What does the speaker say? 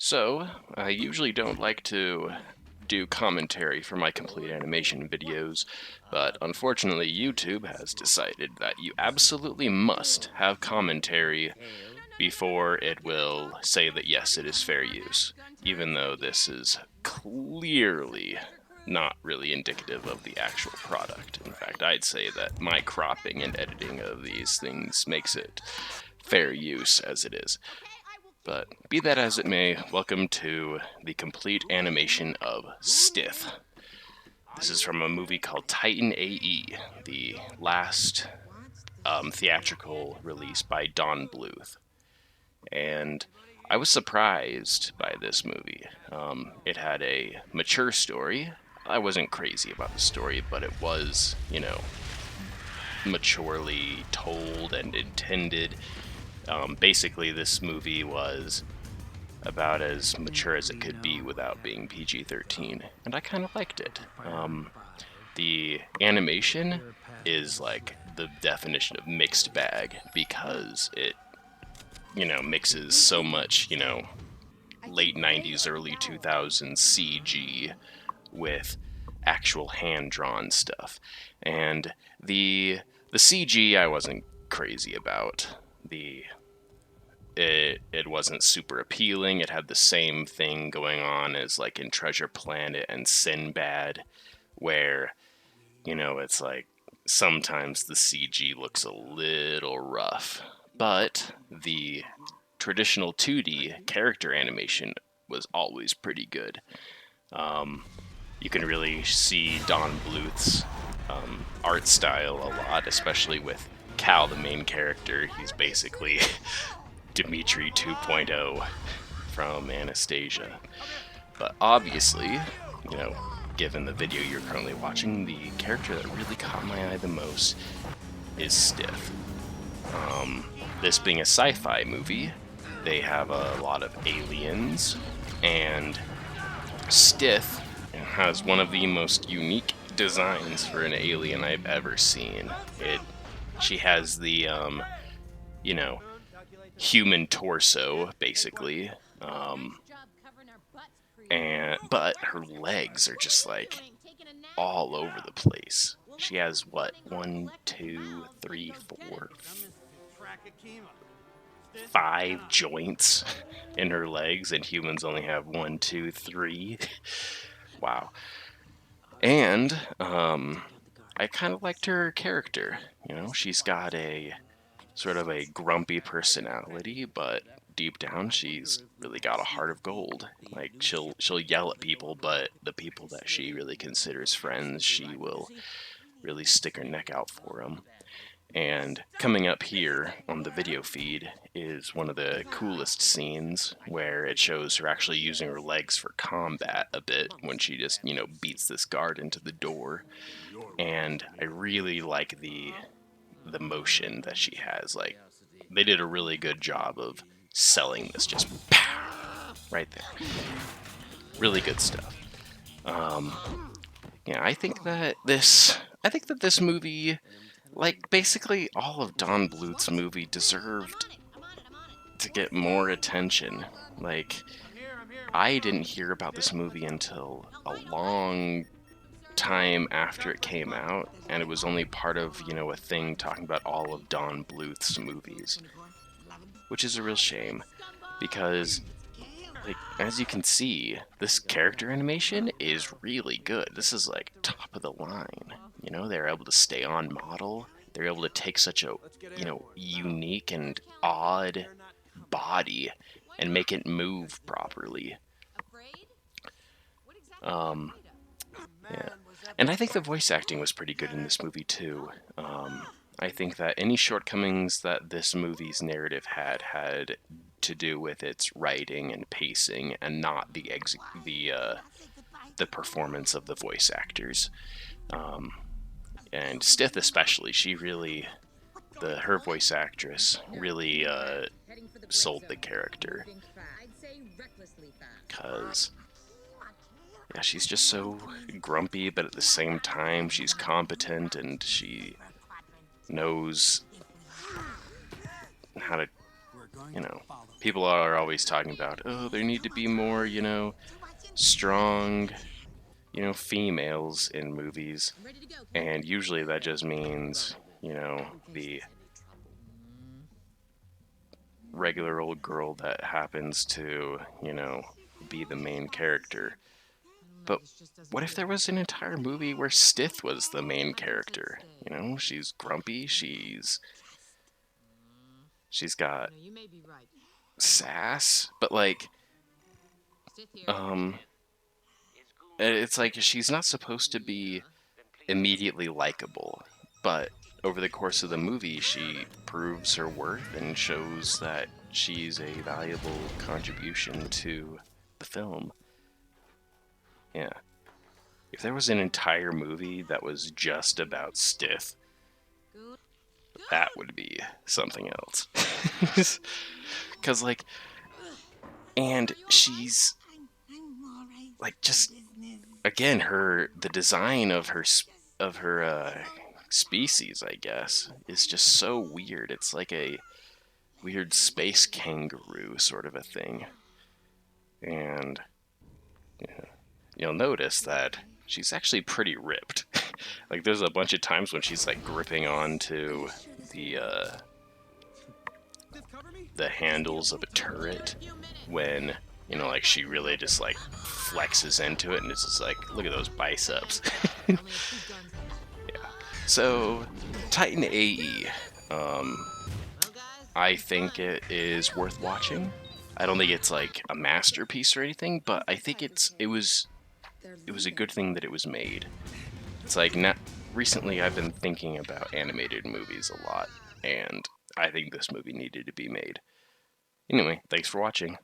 So, I usually don't like to do commentary for my complete animation videos, but unfortunately YouTube has decided that you absolutely must have commentary before it will say that yes, it is fair use, even though this is clearly not really indicative of the actual product. In fact, I'd say that my cropping and editing of these things makes it fair use as it is. But be that as it may, welcome to the complete animation of Stith. This is from a movie called Titan A.E., the last theatrical release by Don Bluth. And I was surprised by this movie. It had a mature story. I wasn't crazy about the story, but it was, maturely told and intended. Basically, this movie was about as mature as it could be without being PG-13, and I kind of liked it. The animation is like the definition of mixed bag because it, mixes so much, late 90s, early 2000s CG with actual hand-drawn stuff. And the CG I wasn't crazy about. It wasn't super appealing. It had the same thing going on as like in Treasure Planet and Sinbad, where, it's like sometimes the CG looks a little rough. But the traditional 2D character animation was always pretty good. You can really see Don Bluth's art style a lot, especially with Cal, the main character. He's basically Dimitri 2.0 from Anastasia. But obviously, given the video you're currently watching, the character that really caught my eye the most is Stith. This being a sci-fi movie, they have a lot of aliens, and Stith has one of the most unique designs for an alien I've ever seen. She has the, human torso, basically, but her legs are just like all over the place. She has what, 1, 2, 3, 4, 5 joints in her legs, and humans only have 1, 2, 3. Wow. And I kind of liked her character. She's got a sort of a grumpy personality, but deep down she's really got a heart of gold. Like she'll yell at people, but the people that she really considers friends, she will really stick her neck out for them. And coming up here on the video feed is one of the coolest scenes where it shows her actually using her legs for combat a bit when she just, beats this guard into the door. And I really like the motion that she has. Like, they did a really good job of selling this, just pow, right there. Really good stuff. I think that this movie, like basically all of Don Bluth's movie, deserved to get more attention. Like, I didn't hear about this movie until a long time after it came out, and it was only part of, a thing talking about all of Don Bluth's movies. Which is a real shame, because, like, as you can see, this character animation is really good. This is, like, top of the line. They're able to stay on model. They're able to take such a, unique and odd body and make it move properly. Yeah. And I think the voice acting was pretty good in this movie, too. I think that any shortcomings that this movie's narrative had to do with its writing and pacing, and not the performance of the voice actors. And Stith especially, her voice actress really sold the character. Because she's just so grumpy, but at the same time she's competent and she knows how to you know, people are always talking about, oh, there need to be more, strong, females in movies. And usually that just means, the regular old girl that happens to, be the main character. But what if there was an entire movie where Stith was the main character? She's grumpy, she's got sass, but like um it's like she's not supposed to be immediately likable, but over the course of the movie she proves her worth and shows that she's a valuable contribution to the film. Yeah. If there was an entire movie that was just about Stith, that would be something else. Cuz like and she's like just again the design of her species, I guess, is just so weird. It's like a weird space kangaroo sort of a thing. And yeah, you'll notice that she's actually pretty ripped. Like there's a bunch of times when she's like gripping onto the handles of a turret when like she really just like flexes into it, and it's just like, look at those biceps. Yeah. So Titan A.E. I think it is worth watching. I don't think it's like a masterpiece or anything, but I think it was a good thing that it was made. It's like recently I've been thinking about animated movies a lot, and I think this movie needed to be made. Anyway, thanks for watching.